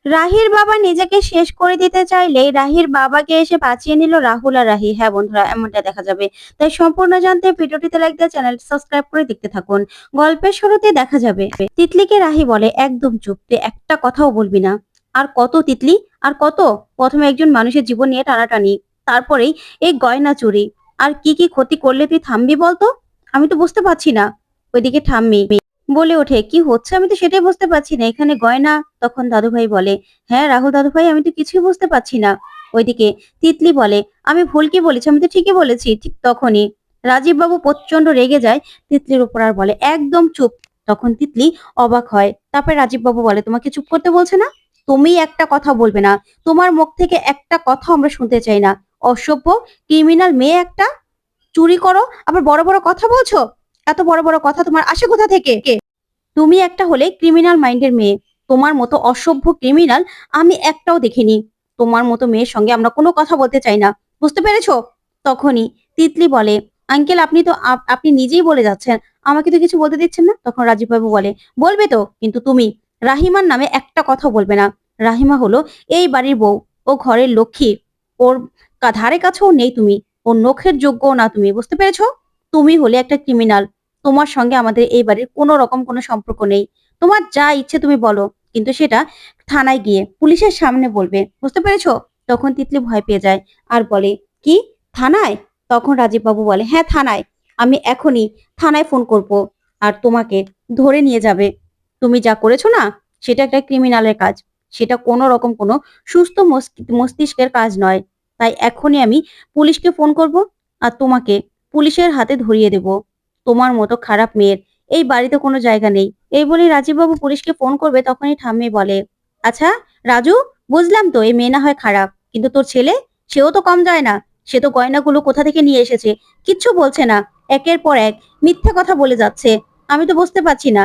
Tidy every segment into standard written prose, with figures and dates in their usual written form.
রাহির বাবা নিজেকে শেষ করে দিতে চাইলে রাহির বাবাকে এসে বাঁচিয়ে নিল রাহুল আর রাহি। হ্যাঁ বন্ধুরা, এমনটা দেখা যাবে। তাই সম্পূর্ণ জানতে ভিডিওটিতে লাইক দিয়ে চ্যানেলটি সাবস্ক্রাইব করে দেখতে থাকুন। গল্পের শুরুতে দেখা যাবে তিতলিকে রাহি বলে, একদম চুপ, তুই একটা কথাও বলবি না। আর কত তিতলি, আর কত? প্রথমে একজন মানুষের জীবন নিয়ে টানাটানি, তারপরেই এই গয়না চুরি। আর কি কি ক্ষতি করলে তুই থামবি বলতো? আমি তো বুঝতে পারছি না। ওইদিকে ঠাম্মি বলে ওঠে, কি হচ্ছে আমি তো সেটাই বুঝতে পারছি না, এখানে গয়না। তখন দাদুভাই বলে, হ্যাঁ রাহুল দাদুভাই, আমি তো কিছুই বুঝতে পারছি না। ওইদিকে তিতলি বলে, আমি ভুল কি বলেছি, আমি তো ঠিকই বলেছি। ঠিক তখনই রাজীব বাবু প্রচন্ড রেগে যায় তিতলির উপর আর বলে, একদম চুপ। তখন তিতলি অবাক হয়। তারপরে রাজীব বাবু বলে, তোমাকে চুপ করতে বলছে না? তুমি একটা কথা বলবে না, তোমার মুখ থেকে একটা কথা আমরা শুনতে চাই না। অসভ্য, ক্রিমিনাল মেয়ে একটা, চুরি করো আবার বড় বড় কথা বলছো। এত বড় বড় কথা তোমার আসে কোথা থেকে? তুমি একটা হলে ক্রিমিনাল মাইন্ডের মেয়ে। তোমার মতো অসভ্য ক্রিমিনাল আমি একটাও দেখিনি। তোমার মতো মেয়ের সঙ্গে আমরা কোনো কথা বলতে চাই না, বুঝতে পেরেছো? তখনই তিতলি বলে, আঙ্কেল আপনি তো আপনি নিজেই বলে যাচ্ছেন, আমাকে তো কিছু বলতে দিচ্ছেন না। তখন রাজীব বাবু বলে, বলবে তো, কিন্তু তুমি রাহিমার নামে একটা কথা বলবে না। রাহিমা হলো এই বাড়ির বউ, ও ঘরের লক্ষ্মী। ওর ধারে কাছেও নেই তুমি, ওর নখের যোগ্যও না তুমি, বুঝতে পেরেছো? তুমি হলে একটা ক্রিমিনাল। তোমার সঙ্গে আমাদের এই বাড়ির কোনো রকম কোনো সম্পর্ক নেই। তোমার যা ইচ্ছে তুমি বলো, কিন্তু সেটা থানায় গিয়ে পুলিশের সামনে বলবে, বুঝতে পেরেছো? তখন তিতলি ভয় পেয়ে যায় আর বলে, কি, থানায়? তখন রাজীব বাবু বলে, হ্যাঁ থানায়। আমি এখনই থানায় ফোন করব, আর তোমাকে ধরে নিয়ে যাবে। তুমি যা করেছো না, সেটা একটা ক্রিমিনালের কাজ। সেটা কোনো রকম কোনো সুস্থ মস্তিষ্কের কাজ নয়। তাই এখনই আমি পুলিশকে ফোন করব, আর তোমাকে পুলিশের হাতে ধরিয়ে দেব। তোমার মতো খারাপ মেয়ের এই বাড়িতে কোনো জায়গা নেই। এই বলে রাজীববাবু পুলিশকে ফোন করবে, তখনই ঠাম্মি বলে, আচ্ছা রাজু, বুঝলাম তো এই মেয়ে না হয় খারাপ, কিন্তু তোর ছেলে, সেও তো কম যায় না। সে তো গয়নাগুলো কোথা থেকে নিয়ে এসেছে কিচ্ছু বলছে না, একের পর এক মিথ্যে কথা বলে যাচ্ছে। আমি তো বুঝতে পারছি না,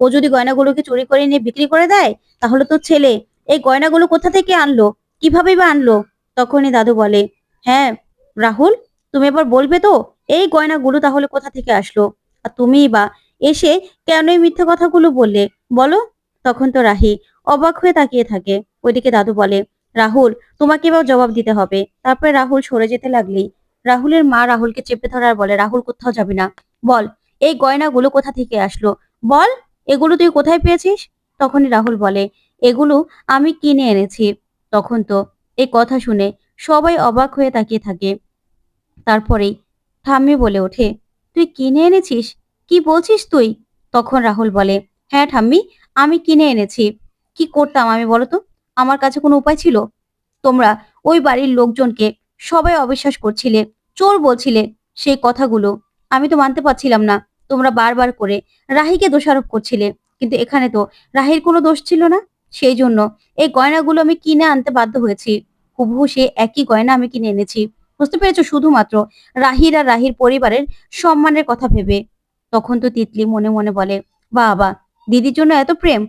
ও যদি গয়নাগুলোকে চুরি করে নিয়ে বিক্রি করে দেয়, তাহলে তোর ছেলে এই গয়নাগুলো কোথা থেকে আনলো, কিভাবে বা আনলো? তখনই দাদু বলে, হ্যাঁ রাহুল, তুমি এবার বলবে তো, এই গয়নাগুলো তাহলে কোথা থেকে আসলো? আর তুমিই বা এসে কেন এই মিথ্যে কথাগুলো বললে, বলো? তখন তো রাহি অবাক হয়ে তাকিয়ে থাকে। ওইদিকে দাদু বলে, রাহুল, তোমাকে এবার জবাব দিতে হবে। তারপরে রাহুল সরে যেতে লাগলেই রাহুলের মা রাহুলকে চেপে ধরে আর বলে, রাহুল কোথাও যাবে না, বল এই গয়নাগুলো কোথা থেকে আসলো, বল এগুলো তুই কোথায় পেয়েছিস? তখনই রাহুল বলে, এগুলো আমি কিনে এনেছি। তখন তো এই কথা শুনে সবাই অবাক হয়ে তাকিয়ে থাকে। তারপরেই ঠাম্মি বলে ওঠে, তুই কিনে এনেছিস? কি বলছিস তুই? তখন রাহুল বলে, হ্যাঁ ঠাম্মি, আমি কিনে এনেছি। কি করতাম আমি বলো তো? আমার কাছে কোনো উপায় ছিল? তোমরা ওই বাড়ির লোকজনকে সবাই অবিশ্বাস করছিলে, চোর বলছিলে। সেই কথাগুলো আমি তো মানতে পারছিলাম না। তোমরা বারবার করে রাহিকে দোষারোপ করছিলে, কিন্তু এখানে তো রাহির কোনো দোষ ছিল না। সেই জন্য এই গয়নাগুলো আমি কিনে আনতে বাধ্য হয়েছি। হুবহু সে একই গয়না আমি কিনে এনেছি, বুঝতে পেরেছো? শুধুমাত্র রাহির আর রাহির পরিবারের সম্মানের কথা ভেবে। তখন তো তিতলি মনে মনে বলে, বাবা, দিদির জন্য এত প্রেম,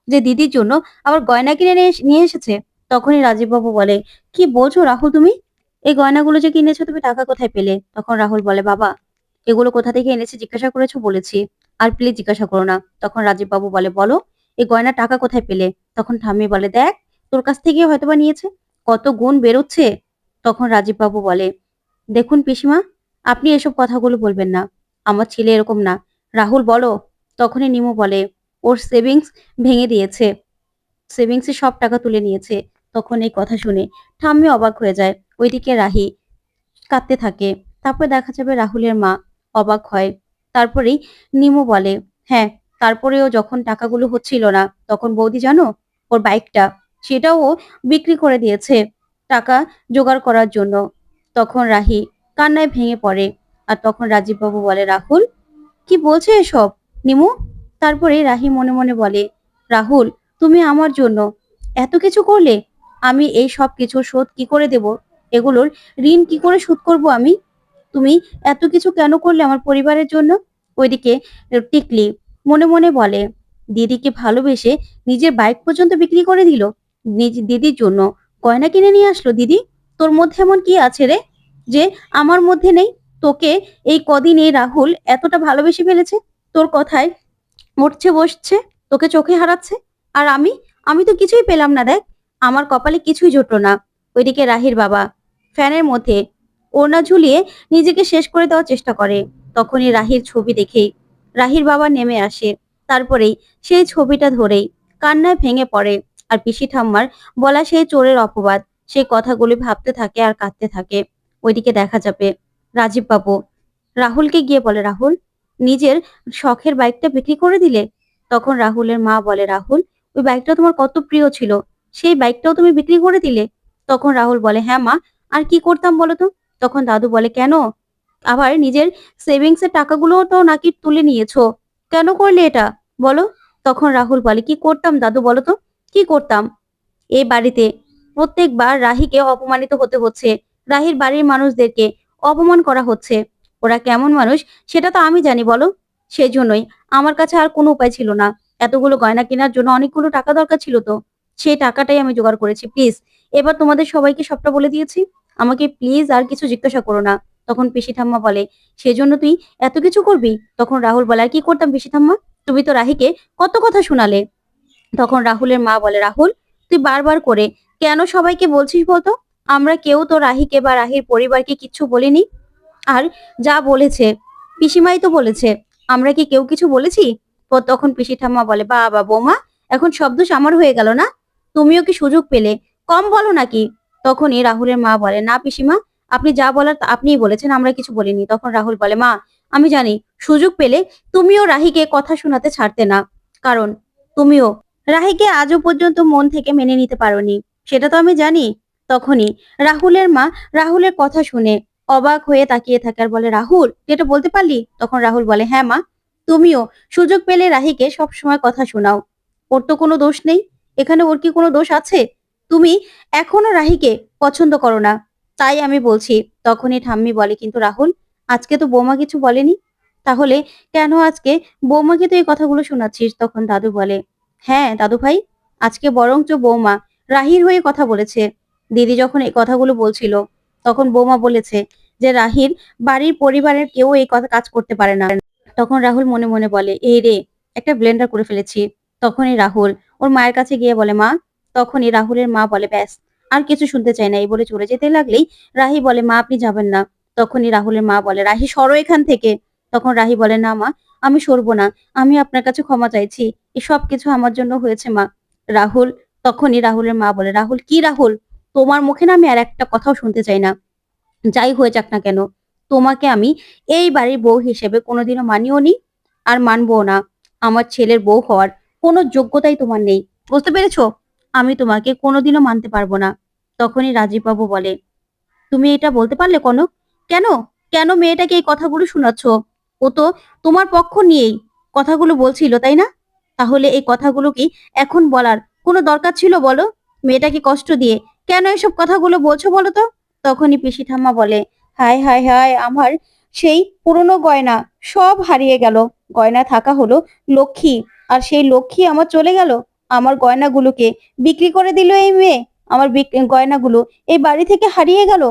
যে দিদির জন্য আবার গয়না কিনে নিয়ে এসেছে। তখনই রাজীববাবু বলে, কি বলছো রাহুল তুমি? এই গয়নাগুলো যে কিনেছো, তুমি টাকা কোথায় পেলে? তখন রাহুল বলে, বাবা, এগুলো কোথা থেকে এনেছি জিজ্ঞাসা করেছো বলেছি, আর প্লিজ জিজ্ঞাসা করো না। তখন রাজীববাবু বলে, বলো এই গয়না টাকা কোথায় পেলে? তখন ঠাম্মি বলে, দেখ, তোর কাছ থেকে হয়তোবা নিয়েছে, কত গুণ বেরোচ্ছে। তখন রাজীববাবু বলে, দেখুন পিসিমা, আপনি এসব কথাগুলো বলবেন না, আমার ছেলে এরকম না। রাহুল বলো। তখনই নিমু বলে, ওর সেভিংস ভেঙে দিয়েছে, সেভিংসে সব টাকা তুলে নিয়েছে। তখন এই কথা শুনে ঠাম্মি অবাক হয়ে যায়। ওইদিকে রাহি কাঁদতে থাকে। তারপর দেখা যাবে রাহুলের মা অবাক হয়। তারপরেই নিমু বলে, হ্যাঁ, তারপরেও যখন টাকাগুলো হচ্ছিল না, তখন বৌদি জানো, ওর বাইকটা সেটাও ও বিক্রি করে দিয়েছে টাকা জোগাড় করার জন্য। তখন রাহি কান্নায় ভেঙে পড়ে। আর তখন রাজীববাবু বলে, রাহুল, কি বলছে এসব নিমু? তারপরে রাহি মনে মনে বলে, রাহুল, তুমি আমার জন্য এত কিছু করলে, আমি এই সব কিছু শোধ কি করে দেব? এগুলোর ঋণ কি করে শোধ করব আমি? তুমি এত কিছু কেন করলে আমার পরিবারের জন্য? ওইদিকে টিকলি মনে মনে বলে, দিদিকে ভালোবেসে নিজের বাইক পর্যন্ত বিক্রি করে দিল নিজ দিদির জন্য, গয়না কিনে নিয়ে আসলো। দিদি, তোর মধ্যে এমন কি আছে রে, যে আমার মধ্যে নেই? তোকে এই কদিনে রাহুল এতটা ভালোবেসে ফেলেছে, তোর কথায় উঠছে বসছে, তোকে চোখে হারাচ্ছে। আর আমি আমি তো কিছুই পেলাম না, দেখ, আমার কপালে কিছুই জুটলো না। ওইদিকে রাহির বাবা ফ্যানের মধ্যে ওড়না ঝুলিয়ে নিজেকে শেষ করে দেওয়ার চেষ্টা করে। তখনই রাহির ছবি দেখেই রাহির বাবা নেমে আসে। তারপরেই সেই ছবিটা ধরেই কান্নায় ভেঙে পড়ে। আর পিসি ঠাম্মার বলা সেই চোরের অপবাদ, সেই কথাগুলি ভাবতে থাকে আর কাঁদতে থাকে। ওইদিকে দেখা যাবে রাজীব বাবু রাহুলকে গিয়ে বলে, রাহুল, নিজের শখের বাইকটা বিক্রি করে দিলে? তখন রাহুলের মা বলে, রাহুল, ওই বাইকটা তোমার কত প্রিয় ছিল, সেই বাইকটাও তুমি বিক্রি করে দিলে? তখন রাহুল বলে, হ্যাঁ মা, আর কি করতাম বলো তো? তখন দাদু বলে, কেন? আবার নিজের সেভিংস এর টাকাগুলোও তো নাকি তুলে নিয়েছো, কেন করলে এটা বলো? তখন রাহুল বলে, কি করতাম দাদু বলো তো, কি করতাম? এই বাড়িতে প্রত্যেকবার রাহিকে অপমানিত হতে হচ্ছে, রাহির বাড়ির মানুষদেরকে অপমান করা হচ্ছে। ওরা কেমন মানুষ সেটা তো আমি জানি বলো। সেজন্যই আমার কাছে আর কোনো উপায় ছিল না। এতগুলো গয়না কেনার জন্য অনেকগুলো টাকা দরকার ছিল তো, সেই টাকাটাই আমি জোগাড় করেছি। প্লিজ এবার তোমাদের সবাইকে সবটা বলে দিয়েছি, আমাকে প্লিজ আর কিছু জিজ্ঞাসা করো না। তখন পিসি ঠাম্মা বলে, সেজন্য তুই এত কিছু করবি? তখন রাহুল বলে, আর কি করতাম পিসি ঠাম্মা, তুমি তো রাহিকে কত কথা শোনালে। তখন রাহুলের মা বলে, রাহুল, তুই বারবার করে কেন সবাইকে বলছিস বলতো? আমরা কেউ তো রাহিকে বা রাহির পরিবারকে কিচ্ছু বলিনি। আর যা বলেছে পিসিমাই তো বলেছে, আমরা কি কেউ কিছু বলেছি? তো তখন পিসি ঠাম্মা বলে, বাবা বৌমা, এখন সব দোষ আমার হয়ে গেল না? তুমিও কি সুযোগ পেলে কম বলো নাকি? তখনই রাহুলের মা বলে, না পিসিমা, আপনি যা বলার আপনিই বলেছেন, আমরা কিছু বলিনি। তখন রাহুল বলে, মা, আমি জানি সুযোগ পেলে তুমিও রাহিকে কথা শোনাতে ছাড়তে না, কারণ তুমিও রাহিকে আজও পর্যন্ত মন থেকে মেনে নিতে পারোনি, সেটা তো আমি জানি। তখনই রাহুলের মা রাহুলের কথা শুনে অবাক হয়ে তাকিয়ে থাকে আর বলে, রাহুল, তুই এটা বলতে পারলি? তখন রাহুল বলে, হ্যাঁ মা, তুমিও সুযোগ পেলে রাহিকে সব সময় কথা শোনাও, ওর তো কোনো দোষ নেই, এখানে ওর কি কোনো দোষ আছে? তুমি এখনো রাহিকে পছন্দ করো না, তাই আমি বলছি। তখনই ঠাম্মি বলে, কিন্তু রাহুল, আজকে তো বৌমা কিছু বলেনি, তাহলে কেন আজকে বৌমাকে তো এই কথাগুলো শোনাচ্ছিস? তখন দাদু বলে, হ্যাঁ দাদু ভাই, আজকে বরঞ্চ বৌমা রাহির হয়ে কথা বলেছে। দিদি যখন এই কথাগুলো বলছিল, তখন বৌমা বলেছে যে রাহির বাড়ির পরিবারের কেউ এই কথা কাজ করতে পারে না। তখন রাহুল মনে মনে বলে, এই রে, একটা ব্লেন্ডার করে ফেলেছি। তখনই রাহুল ওর মায়ের কাছে গিয়ে বলে, মা। তখনই রাহুলের মা বলে, ব্যাস, আর কিছু শুনতে চাই না, এই বলে চলে যেতে লাগলেই রাহি বলে, মা আপনি যাবেন না। তখনই রাহুলের মা বলে, রাহি সরো এখান থেকে। তখন রাহি বলে, না মা, আমি সরবো না, আমি আপনার কাছে ক্ষমা চাইছি, এই সব কিছু আমার জন্য হয়েছে মা। রাহুল তখনই রাহুলের মা বলে, রাহুল, কি রাহুল, তোমার মুখে না আমি আর একটা কথাও শুনতে চাই না। যাই হয়ে যাক না কেন, তোমাকে আমি এই বাড়ির বউ হিসেবে কোনোদিনও মানিও নি, আর মানবো না। আমার ছেলের বউ হওয়ার কোনো যোগ্যতাই তোমার নেই, বুঝতে পেরেছো? আমি তোমাকে কোনোদিনও মানতে পারবো না। তখনই রাজীব বাবু বলে, তুমি এটা বলতে পারলে কনক? কেন, কেন মেয়েটাকে এই কথাগুলো শোনাচ্ছ? ও তো তোমার পক্ষ নিয়েই কথাগুলো বলছিল, তাই না? তাহলে এই কথাগুলো কি এখন বলার কোনো দরকার ছিল বলো? মেয়েটাকে কষ্ট দিয়ে কেন এসব কথাগুলো বলছো বলো তো? তখনই পিসি ঠাম্মা বলে, হায় হায় হায়, আমার সেই পুরনো গয়না সব হারিয়ে গেল। গয়না থাকা হলো লক্ষ্মী, আর সেই লক্ষ্মী আমার চলে গেল। আমার গয়নাগুলোকে বিক্রি করে দিল এই মেয়ে, আমার গয়নাগুলো এই বাড়ি থেকে হারিয়ে গেল।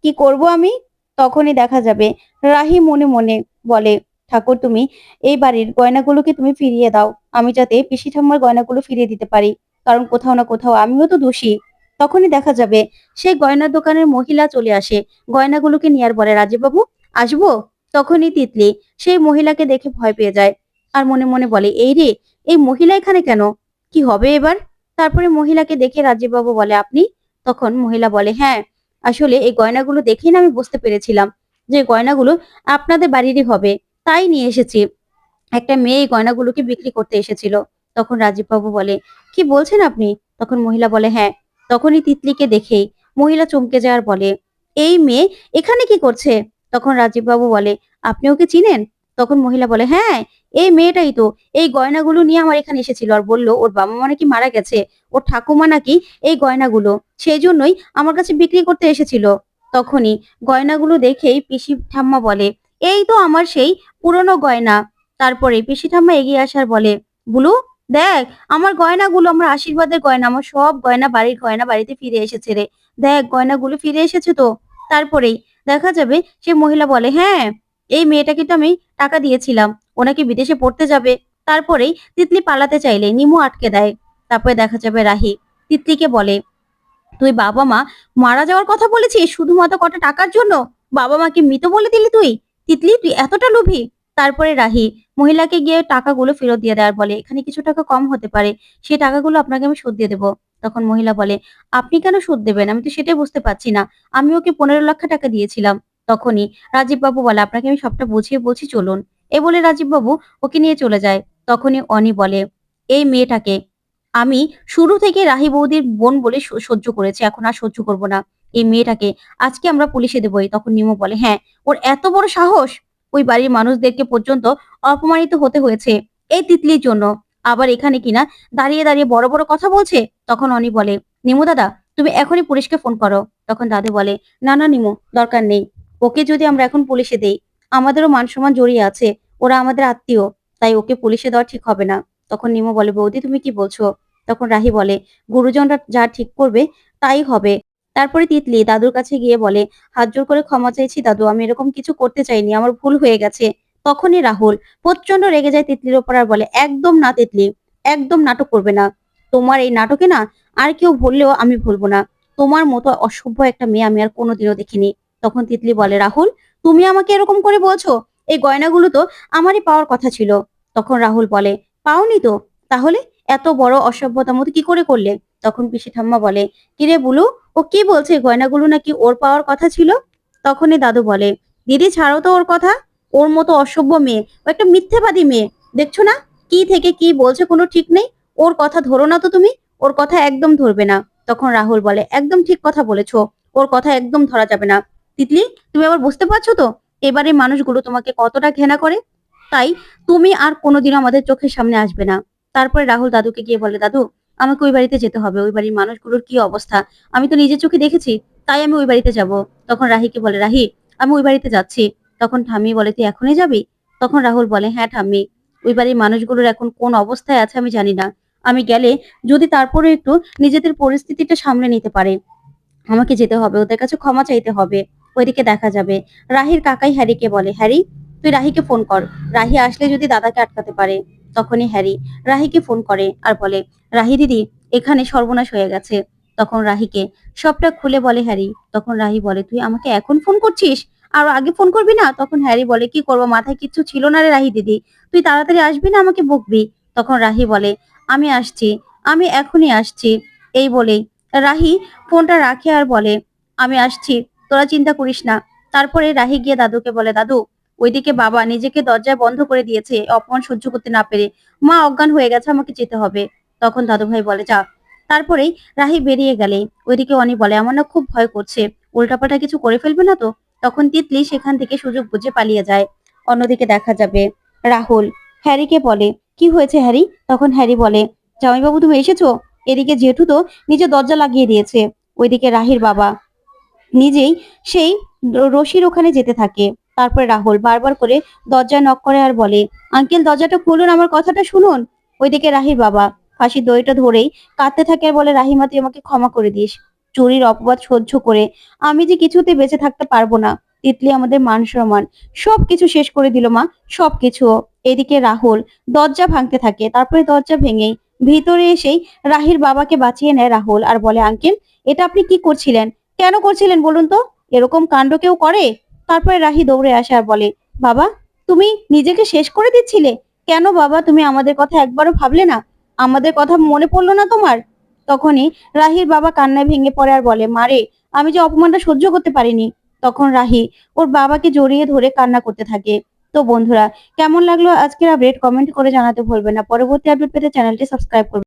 কি করব আমি? তখনই দেখা যাবে রাহি মনে মনে বলে, ঠাকুর, তুমি এই বাড়ির গয়নাগুলোকে তুমি ফিরিয়ে দাও, আমি যাতে পিসি ঠাম্মার গয়নাগুলো ফিরিয়ে দিতে পারি, কারণ কোথাও না কোথাও আমিও তো দোষী। তখনই দেখা যাবে সেই গয়নার দোকানের মহিলা চলে আসে, গয়নাগুলোকে নিয়ে আর বলে, রাজীব বাবু, আসবো? তখনই তিতলি সেই মহিলাকে দেখে ভয় পেয়ে যায় আর মনে মনে বলে, এই রে, এই মহিলা এখানে কেন, কি হবে এবার? তারপরে মহিলাকে দেখে রাজীব বাবু বলে, আপনি? তখন মহিলা বলে, হ্যাঁ, আসলে এই গয়নাগুলো দেখেই না আমি বুঝতে পেরেছিলাম যে গয়নাগুলো আপনাদের বাড়িরই হবে, তাই নিয়ে এসেছি। একটা মেয়ে এই গয়নাগুলোকে বিক্রি করতে এসেছিল। তখন রাজীব বাবু বলে, কি বলছেন আপনি? তখন মহিলা বলে, হ্যাঁ। তখনই তিতলিকে দেখেই মহিলা চমকে যায় আর বলে, এই মেয়ে এখানে কি করছে? তখন রাজীব বাবু বলে, আপনি ওকে চিনেন? তখন মহিলা বলে, হ্যাঁ, এই মেয়েটাই তো এই গয়নাগুলো নিয়ে আমার এখানে এসেছিল, আর বললো ওর বাবা মা নাকি মারা গেছে, ওর ঠাকুমা নাকি এই গয়নাগুলো সেই জন্যই আমার কাছে বিক্রি করতে এসেছিল। তখনই গয়নাগুলো দেখেই পিসি ঠাম্মা বলে, এই তো আমার সেই পুরনো গয়না। তারপরে পিসি ঠাম্মা এগিয়ে আসার বলে, বুলু, দেখ আমার গয়নাগুলো, আমার আশীর্বাদের গয়না, আমার সব গয়না, বাড়ির গয়না বাড়িতে ফিরে এসেছে রে, দেখ গয়নাগুলো ফিরে এসেছে তো। তারপরেই দেখা যাবে সে মহিলা বলে, হ্যাঁ, এই মেয়েটাকে তো আমি টাকা দিয়েছিলাম, ওনাকে বিদেশে পড়তে যাবে। তারপরেই তিতলি পালাতে চাইলে নিমু আটকে দেয়। তারপরে দেখা যাবে রাহি তিতলিকে বলে, তুই বাবা মা মারা যাওয়ার কথা বলেছিস শুধুমাত্র কটা টাকার জন্য? বাবা মাকে মৃত বলে দিলি তুই? তিতলি তুই এতটা লোভী? তারপরে রাহি মহিলাকে গিয়ে টাকাগুলো ফেরত দিয়ে দেয় আর বলে, এখানে কিছু টাকা কম হতে পারে, সেই টাকাগুলো আপনাকে আমি শোধ দিয়ে দেবো। তখন মহিলা বলে, আপনি কেন শোধ দেবেন? আমি তো সেটাই বুঝতে পারছি না। আমি ওকে 15 লক্ষ টাকা দিয়েছিলাম। তখনই রাজীব বাবু বলে, আপনাকে আমি সবটা বুঝিয়ে বলছি, চলুন। এ বলে রাজীব বাবু ওকে নিয়ে চলে যায়। তখনই অনি বলে, এই মেয়েটাকে আমি শুরু থেকে রাহি বৌদির বোন বলে সহ্য করেছি, এখন আর সহ্য করব না। এই মেয়েটাকে আজকে আমরা পুলিশে দেবই। তখন নিমো বলে, হ্যাঁ, ওর এত বড় সাহস! ওই বাড়ির মানুষদেরকে পর্যন্ত অপমানিত হতে হয়েছে এই তিতলির জন্য। আবার এখানে কিনা দাঁড়িয়ে দাঁড়িয়ে বড় বড় কথা বলছে। তখন অনি বলে, নিমো দাদা তুমি এখনই পুলিশকে ফোন করো। তখন দাদু বলে, না না নিমো, দরকার নেই। ওকে যদি আমরা এখন পুলিশে দেই, আমাদেরও মান সম্মান জড়িয়ে আছে। ওরা আমাদের আত্মীয়, তাই ওকে পুলিশে দেওয়া ঠিক হবে না। তখন নিমো বলে, বৌদি তুমি কি বলছো? তখন রাহি বলে, গুরুজনরা যা ঠিক করবে তাই হবে। তারপরে তিতলি দাদুর কাছে গিয়ে বলে, হাত জোর করে ক্ষমা চাইছি দাদু, আমি এরকম কিছু করতে চাইনি, আমার ভুল হয়ে গেছে। তখনই রাহুল প্রচন্ড রেগে যায় তিতলির ওপর আর বলে, একদম না তিতলি, একদম নাটক করবে না। তোমার এই নাটকে না আর কেউ ভুললেও আমি ভুলবো না। তোমার মতো অসভ্য একটা মেয়ে আমি আর কোনোদিনও দেখিনি। তখন তিতলি বলে, রাহুল তুমি আমাকে এরকম করে বলছো? এই গয়নাগুলো তো আমারই পাওয়ার কথা ছিল। তখন রাহুল বলে, পাওনি তো? তাহলে এত বড় অসভ্যতার মতো কি করে করলে? তখন পিসি ঠাম্মা বলে, কিরে বুলু, ও কি বলছে গয়নাগুলো নাকি ওর পাওয়ার কথা ছিল? তখনই দাদু বলে, দিদি ছাড়ো তো ওর কথা। ওর মতো অসভ্য মেয়ে, ও একটা মিথ্যেবাদী মেয়ে। দেখছো না কি থেকে কি বলছে, কোনো ঠিক নেই। ওর কথা ধরো না তো তুমি, ওর কথা একদম ধরবে না। তখন রাহুল বলে, একদম ঠিক কথা বলেছো, ওর কথা একদম ধরা যাবে না। তিতলি তুমি আবার বুঝতে পারছো তো এবারে মানুষগুলো তোমাকে কতটা ঘৃণা করে? তাই তুমি আর কোনোদিনও আমাদের চোখের সামনে আসবে না। তারপরে রাহুল দাদুকে গিয়ে বলে, দাদু আমাকে ওই বাড়িতে যেতে হবে, ওই বাড়ির মানুষগুলোর কি অবস্থা আমি তো নিজের চোখে দেখেছি, তাই আমি ওই বাড়িতে যাব। তখন রাহিকে বলে, রাহি আমি ওই বাড়িতে যাচ্ছি। তখন ঠাম্মি বলে, তুই এখনই যাবি? তখন রাহুল বলে, হ্যাঁ ঠাম্মি, ওই বাড়ির মানুষগুলোর এখন কোন অবস্থায় আছে আমি জানি না। আমি গেলে যদি তারপরে একটু নিজেদের পরিস্থিতিটা সামলে নিতে পারে, আমাকে যেতে হবে, ওদের কাছে ক্ষমা চাইতে হবে। ওইদিকে দেখা যাবে রাহির কাকাই হ্যারিকে বলে, হ্যারি তুই রাহিকে ফোন কর, রাহি আসলে যদি দাদাকে আটকাতে পারে। তখনই হ্যারি রাহিকে ফোন করে আর বলে, রাহি দিদি এখানে সর্বনাশ হয়ে গেছে। তখন রাহিকে সবটা খুলে বলে হ্যারি। তখন রাহি বলে, তুই আমাকে এখন ফোন করছিস, আর আগে ফোন করবি না? তখন হ্যারি বলে, কি করবো, মাথায় কিচ্ছু ছিল না রে রাহি দিদি, তুই তাড়াতাড়ি আসবি না, আমাকে বকবি। তখন রাহি বলে, আমি আসছি, আমি এখনই আসছি। এই বলেই রাহি ফোনটা রাখে আর বলে, আমি আসছি, তোরা চিন্তা করিস না। তারপরে রাহি গিয়ে দাদুকে বলে, দাদু ওইদিকে বাবা নিজেকে দরজায় বন্ধ করে দিয়েছে অপমান সহ্য করতে না পেরে, মা অজ্ঞান হয়ে গেছে, আমাকে যেতে হবে। তখন দাদু ভাই বলে, যা। তারপরেই রাহি বেরিয়ে গেলে ওইদিকে অনি বলে, আমার না খুব ভয় করছে, উল্টাপাল্টা কিছু করে ফেলবে না তো? তখন তিতলি সেখান থেকে সুযোগ বুঝে পালিয়ে যায়। অন্যদিকে দেখা যাবে রাহুল হ্যারিকে বলে, কি হয়েছে হ্যারি? তখন হ্যারি বলে, জামাইবাবু তুমি এসেছো? এদিকে জেঠু তো নিজে দরজা লাগিয়ে দিয়েছে। ওইদিকে রাহির বাবা নিজেই সেই রশির ওখানে যেতে থাকে। তারপরে রাহুল বারবার করে দরজায় নক করে আর বলে, আঙ্কেল দরজাটা খুলুন, আমার কথাটা শুনুন। ওইদিকে রাহির বাবা ফাঁসির দড়িটা ধরেই কাঁদতে থাকে আর বলে, রাহিমা তুই আমাকে ক্ষমা করে দিস, চুরির অপবাদ সহ্য করে আমি যে কিছুতে বেঁচে থাকতে পারবো না। তিতলি আমাদের মান সম্মান সবকিছু শেষ করে দিল মা, সবকিছু। এদিকে রাহুল দরজা ভাঙতে থাকে, তারপরে দরজা ভেঙেই ভিতরে এসেই রাহির বাবাকে বাঁচিয়ে নেয় রাহুল আর বলে, আঙ্কেল এটা আপনি কি করছিলেন? কেন করছিলেন বলুন তো? এরকম কাণ্ড কেউ করে? তারপরে রাহি দৌড়ে আসে আর বলে, বাবা তুমি নিজেকে শেষ করে দিচ্ছিলে? কেন বাবা, তুমি আমাদের কথা একবারও ভাবলে না? আমাদের কথা মনে পড়লো না তোমার? তখনই রাহির বাবা কান্নায় ভেঙে পড়ে আর বলে, মারে আমি যে অপমানটা সহ্য করতে পারিনি। তখন রাহি ওর বাবাকে জড়িয়ে ধরে কান্না করতে থাকে। তো বন্ধুরা, কেমন লাগলো আজকের আপডেট কমেন্ট করে জানাতে ভুলবেন না। পরবর্তী আপডেট পেতে চ্যানেলটি সাবস্ক্রাইব করবেন।